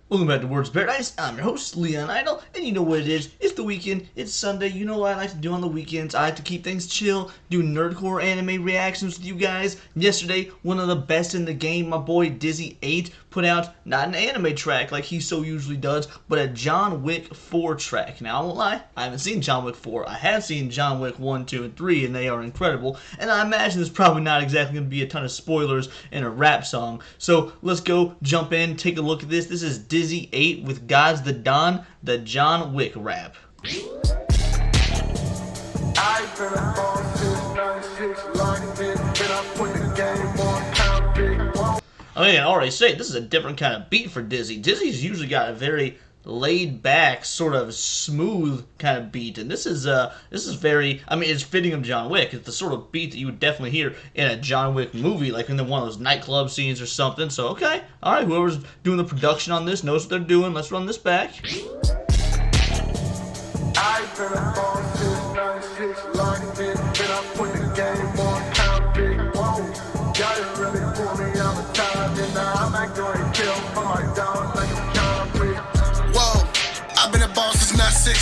Welcome back to Words Paradise. I'm your host, Leon Idol, and you know what it is. It's the weekend. It's Sunday. You know what I like to do on the weekends. I like to keep things chill, do nerdcore anime reactions with you guys. Yesterday, one of the best in the game, my boy DizzyEight, put out not an anime track like he so usually does, but a John Wick 4 track. Now, I won't lie, I haven't seen John Wick 4. I have seen John Wick 1, 2, and 3, and they are incredible. And I imagine there's probably not exactly going to be a ton of spoilers in a rap song. So, let's go, jump in, take a look at this. This is DizzyEight with GODZtheDon, the John Wick rap. I mean, I already say this is a different kind of beat for Dizzy. Dizzy's usually got a very laid back, sort of smooth kind of beat, and this is very, I mean, it's fitting of John Wick. It's the sort of beat that you would definitely hear in a John Wick movie, like in one of those nightclub scenes or something. So okay, all right, whoever's doing the production on this knows what they're doing. Let's run this back.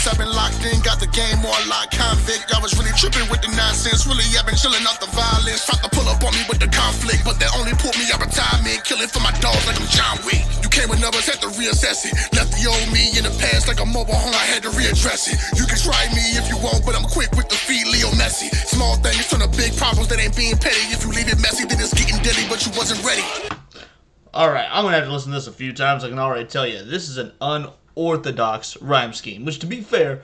I've been locked in, got the game on lock, convict. I was really tripping with the nonsense. Really, I've been chilling off the violence. Tried to pull up on me with the conflict, but that only pulled me out retirement. Killing for my dogs like I'm John Wick. You came with numbers, had to reassess it. Left the old me in the past like a mobile home, I had to readdress it. You can try me if you want, but I'm quick with the feet, Leo Messi. Small things turn to big problems that ain't being petty. If you leave it messy, then it's getting deadly, but you wasn't ready. Alright, I'm gonna have to listen to this a few times. I can already tell you, this is an unorthodox rhyme scheme, which, to be fair,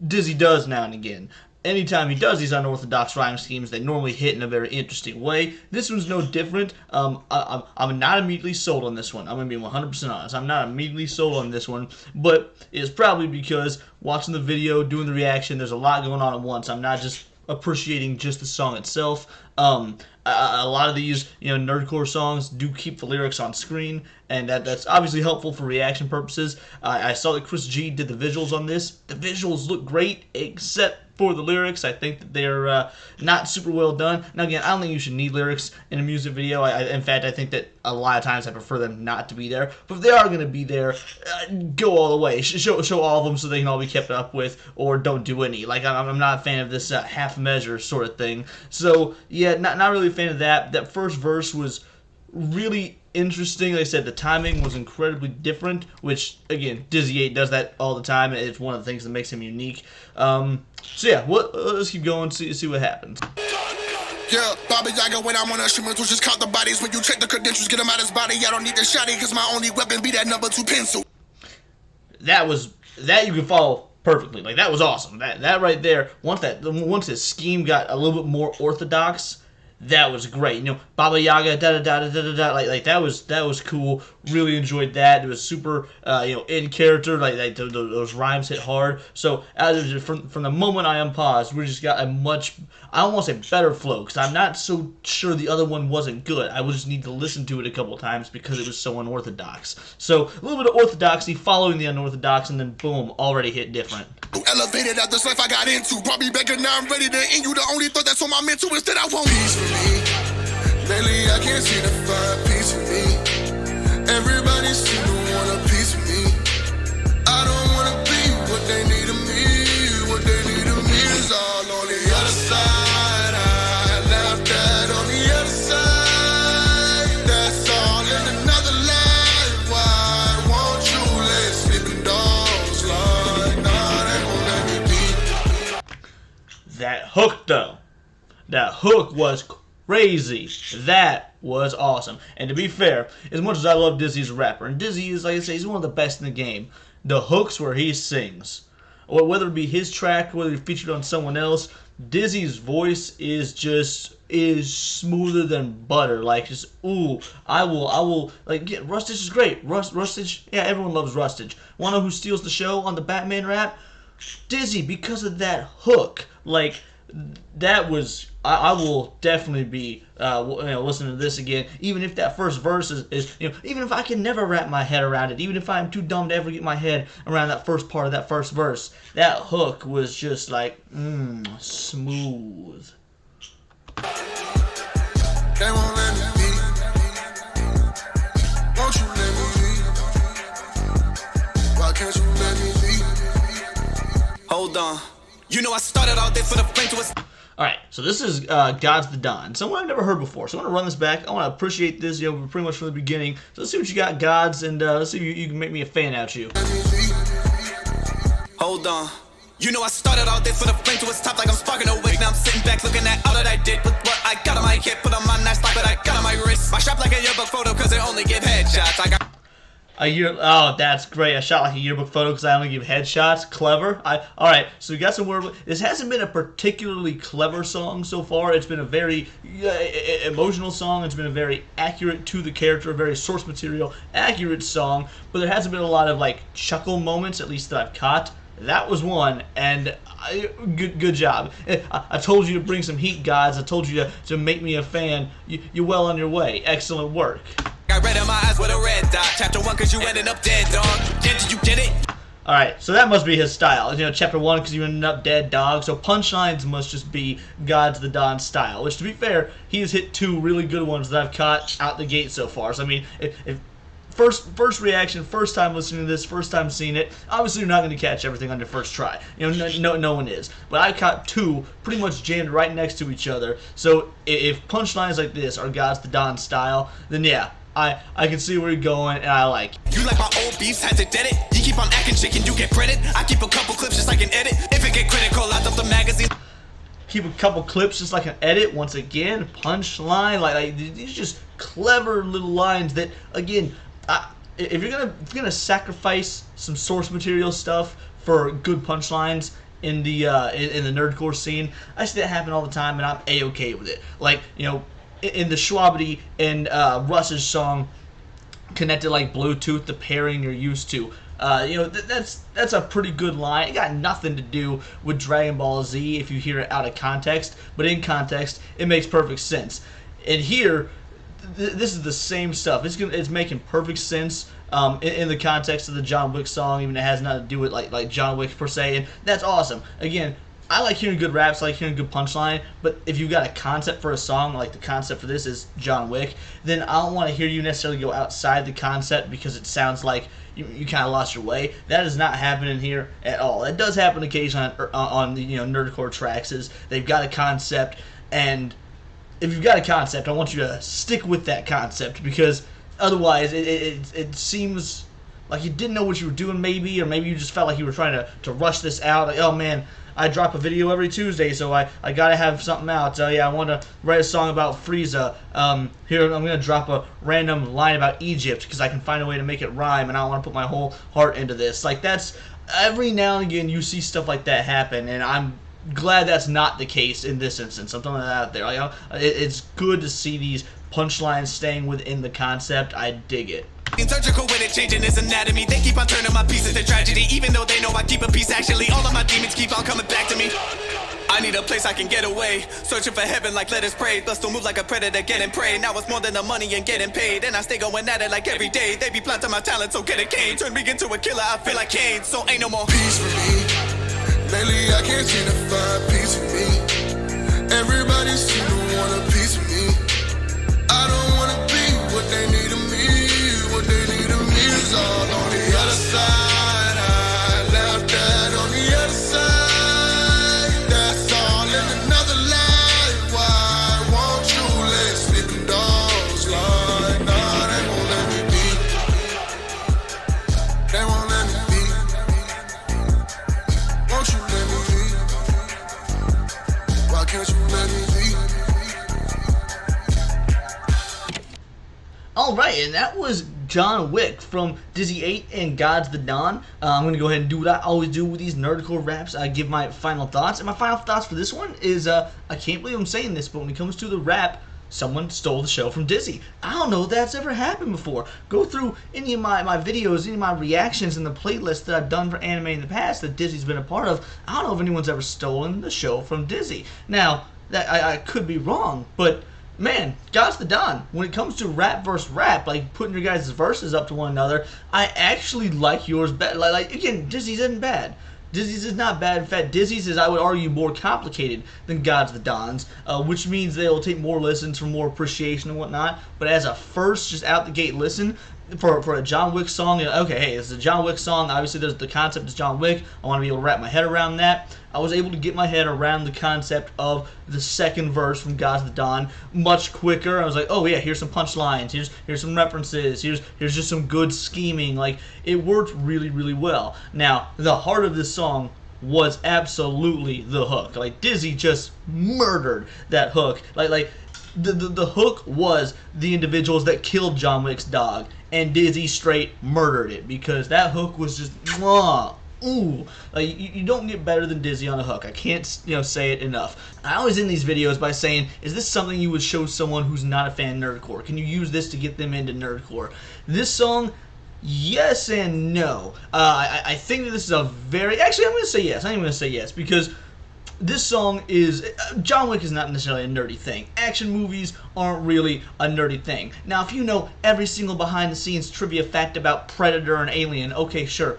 Dizzy does now and again. Anytime he does these unorthodox rhyme schemes, they normally hit in a very interesting way. This one's no different. I'm not immediately sold on this one. I'm going to be 100% honest. I'm not immediately sold on this one, but it's probably because watching the video, doing the reaction, there's a lot going on at once. I'm not just appreciating just the song itself. A lot of these, nerdcore songs do keep the lyrics on screen, and that's obviously helpful for reaction purposes. I saw that Chris G did the visuals on this. The visuals look great, except for the lyrics. I think that they're not super well done. Now again, I don't think you should need lyrics in a music video. In fact, I think that a lot of times I prefer them not to be there. But if they are going to be there, go all the way. Show all of them so they can all be kept up with, or don't do any. Like, I'm not a fan of this half measure sort of thing. So yeah, not really a fan of that. That first verse was really interesting. Like I said, the timing was incredibly different, which, again, DizzyEight does that all the time. It's one of the things that makes him unique. So yeah, let's keep going, see what happens. Yeah, Baba Yaga when I'm on instruments, which just count the bodies. When you check the credentials, get him out his body. I don't need the shotty, cause my only weapon be that number 2 pencil. That you can follow perfectly. Like, that was awesome. That right there, once his scheme got a little bit more orthodox, that was great. Baba Yaga, da da da da da da. Like that was cool. Really enjoyed that. It was super, in character. Like those rhymes hit hard. So from the moment I unpaused, we just got a much, I don't want to say better flow, because I'm not so sure the other one wasn't good. I would just need to listen to it a couple times because it was so unorthodox. So a little bit of orthodoxy following the unorthodox, and then boom, already hit different. Elevated out this life I got into. Brought me back and now I'm ready to end you. The only thought that's on my mental is that I want peace for me. Lately I can't see the fire peace for me. Everybody seem to want a piece of me. I don't want to be what they need of me. What they need of me is all on the other side. I left that on the other side. That's all in another life. Why won't you let sleeping dogs lie? That hook, though. That hook was crazy. That was awesome. And to be fair, as much as I love Dizzy as a rapper, and Dizzy is, like I say, he's one of the best in the game, the hooks where he sings, or whether it be his track, whether he's featured on someone else, Dizzy's voice is smoother than butter. Like, just, ooh, I will, like, yeah, Rustage is great. Rustage, yeah, everyone loves Rustage. Wanna know who steals the show on the Batman rap? Dizzy, because of that hook. Like, that was, I will definitely be listening to this again, even if that first verse is even if I can never wrap my head around it, even if I'm too dumb to ever get my head around that first part of that first verse, that hook was just like, smooth. They won't let me be. Won't you let me be? can't you let me be? Hold on. You know I started all this for the flame to us. Alright, so this is GODZtheDon, someone I've never heard before. So I want to run this back. I want to appreciate this, pretty much from the beginning. So let's see what you got, Gods, and let's see if you can make me a fan out you. Hold on. You know I started all this for the flame to its top like I'm sparking a Wick. Now I'm sitting back looking at all that I did with what I got on my hip. Put on my nice lock, but I got on my wrist. My shop like a yearbook photo cause they only give headshots. I got Oh, that's great. I shot like a yearbook photo because I only give headshots. Clever. Alright, so we got some word. This hasn't been a particularly clever song so far. It's been a very emotional song. It's been a very accurate to the character, very source material, accurate song. But there hasn't been a lot of like chuckle moments, at least that I've caught. That was one, and good job. I told you to bring some heat, Gods. I told you to make me a fan. You're well on your way. Excellent work. got red in my eyes with a red dot. Chapter 1 cause you ended up dead, dog. Did you get it? Alright, so that must be his style. Chapter 1 because you ended up dead, dog. So punchlines must just be GODZtheDon style. Which, to be fair, he has hit 2 really good ones that I've caught out the gate so far. So, I mean, if First reaction, first time listening to this, first time seeing it. Obviously, you're not going to catch everything on your first try. No one is. But I caught 2 pretty much jammed right next to each other. So if punchlines like this are GODZtheDon style, then yeah, I can see where you're going, and I like it. You like my old beefs, had to dead it. You keep on acting chicken, you get credit. I keep a couple clips just like an edit. If it get critical, I dump the magazine. Keep a couple clips just like an edit. Once again, punchline, like these just clever little lines that, again, if you're gonna sacrifice some source material stuff for good punchlines in the nerdcore scene, I see that happen all the time, and I'm a-okay with it. Like, in the Schwabity and Russ's song, Connected Like Bluetooth, the pairing you're used to. That's a pretty good line. It got nothing to do with Dragon Ball Z if you hear it out of context, but in context, it makes perfect sense. And here, this is the same stuff. It's making perfect sense in the context of the John Wick song, even if it has nothing to do with like John Wick per se, and that's awesome. Again, I like hearing good raps, I like hearing good punchline, but if you've got a concept for a song, like the concept for this is John Wick, then I don't want to hear you necessarily go outside the concept because it sounds like you kind of lost your way. That is not happening here at all. It does happen occasionally on the nerdcore tracks. Is they've got a concept, and if you've got a concept, I want you to stick with that concept, because otherwise it seems like you didn't know what you were doing, maybe, or maybe you just felt like you were trying to rush this out. Like, oh man, I drop a video every Tuesday, so I gotta have something out. Yeah, I want to write a song about Frieza. Here I'm gonna drop a random line about Egypt because I can find a way to make it rhyme, and I want to put my whole heart into this. Like, that's every now and again you see stuff like that happen, and I'm glad that's not the case in this instance. I'm throwing that out there. Like, it's good to see these punchlines staying within the concept. I dig it. Surgical when it changing his anatomy. They keep on turning my pieces to tragedy, even though they know I keep a piece. Actually, all of my demons keep on coming back to me. I need a place I can get away, searching for heaven like let us pray. But still move like a predator, getting prey. Now it's more than the money and getting paid, and I stay going at it like every day. They be planting my talent, so get a cane. Turn me into a killer, I feel like Kane. So ain't no more Peace for me. Lately I can't seem to find peace for me. Everybody seem to want a piece of me. I don't wanna be what they need of me. What they need of me is all on the other side. I left that on the other side. That's all in another life. Why won't you let sleeping dogs lie? Nah, they won't let me be. They won't let me be. Won't you let me be? Why can't you let me be? Alright, and that was John Wick from DizzyEight and GODZtheDon. I'm going to go ahead and do what I always do with these nerdcore raps. I give my final thoughts. And my final thoughts for this one is, I can't believe I'm saying this, but when it comes to the rap, someone stole the show from Dizzy. I don't know if that's ever happened before. Go through any of my videos, any of my reactions in the playlist that I've done for anime in the past that Dizzy's been a part of. I don't know if anyone's ever stolen the show from Dizzy. Now, that I could be wrong, but man, GODZtheDon, when it comes to rap versus rap, like putting your guys' verses up to one another, I actually like yours better. Like again, Dizzy's isn't bad. Dizzy's is not bad. In fact, Dizzy's is, I would argue, more complicated than GODZtheDon's, which means they'll take more listens for more appreciation and whatnot. But as a first, just out the gate listen, for a John Wick song, okay, hey, it's a John Wick song. Obviously, there's the concept is John Wick. I want to be able to wrap my head around that. I was able to get my head around the concept of the second verse from Gods of the Dawn much quicker. I was like, oh yeah, here's some punchlines, here's some references, here's just some good scheming. Like, it worked really, really well. Now, the heart of this song was absolutely the hook. Like, Dizzy just murdered that hook. Like the hook was the individuals that killed John Wick's dog, and Dizzy straight murdered it, because that hook was just mwah. Ooh, like, you don't get better than Dizzy on a hook. I can't, say it enough. I always end these videos by saying, is this something you would show someone who's not a fan of nerdcore? Can you use this to get them into nerdcore? This song, yes and no. I think that this is a very... Actually, I'm going to say yes. I'm going to say yes, because this song is... John Wick is not necessarily a nerdy thing. Action movies aren't really a nerdy thing. Now, if you know every single behind-the-scenes trivia fact about Predator and Alien, okay, sure.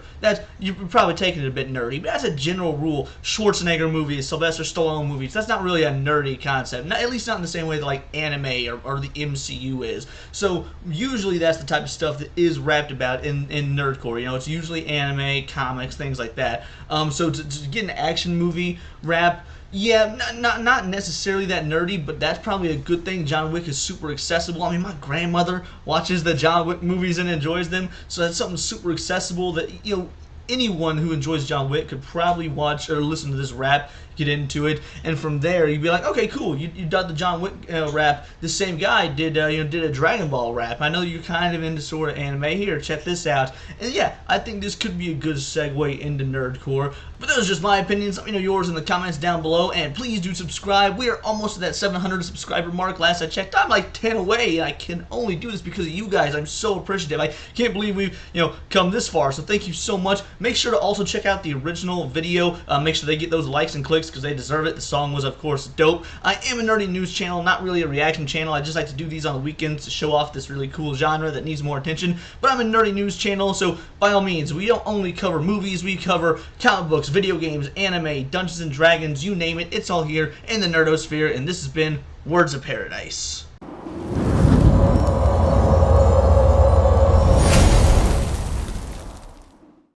You're probably taking it a bit nerdy, but as a general rule, Schwarzenegger movies, Sylvester Stallone movies, that's not really a nerdy concept. At least not in the same way that, like, anime or the MCU is. So, usually that's the type of stuff that is rapped about in nerdcore. It's usually anime, comics, things like that. So to get an action movie rap, yeah, not necessarily that nerdy, but that's probably a good thing. John Wick is super accessible. I mean, my grandmother watches the John Wick movies and enjoys them, so that's something super accessible that, anyone who enjoys John Wick could probably watch or listen to this rap, get into it, and from there you'd be like, okay, cool, you done the John Wick rap. The same guy did a Dragon Ball rap. I know you're kind of into sort of anime. Here, check this out. And yeah, I think this could be a good segue into nerdcore. But those are just my opinions. Let me know yours in the comments down below, and please do subscribe. We are almost at that 700 subscriber mark. Last I checked, I'm like 10 away, and I can only do this because of you guys. I'm so appreciative. I can't believe we've come this far. So thank you so much. Make sure to also check out the original video. Make sure they get those likes and clicks because they deserve it. The song was, of course, dope. I am a nerdy news channel, not really a reaction channel. I just like to do these on the weekends to show off this really cool genre that needs more attention. But I'm a nerdy news channel, so by all means, we don't only cover movies, we cover comic books, video games, anime, Dungeons and Dragons, you name it. It's all here in the nerdosphere, and this has been Words of Paradise.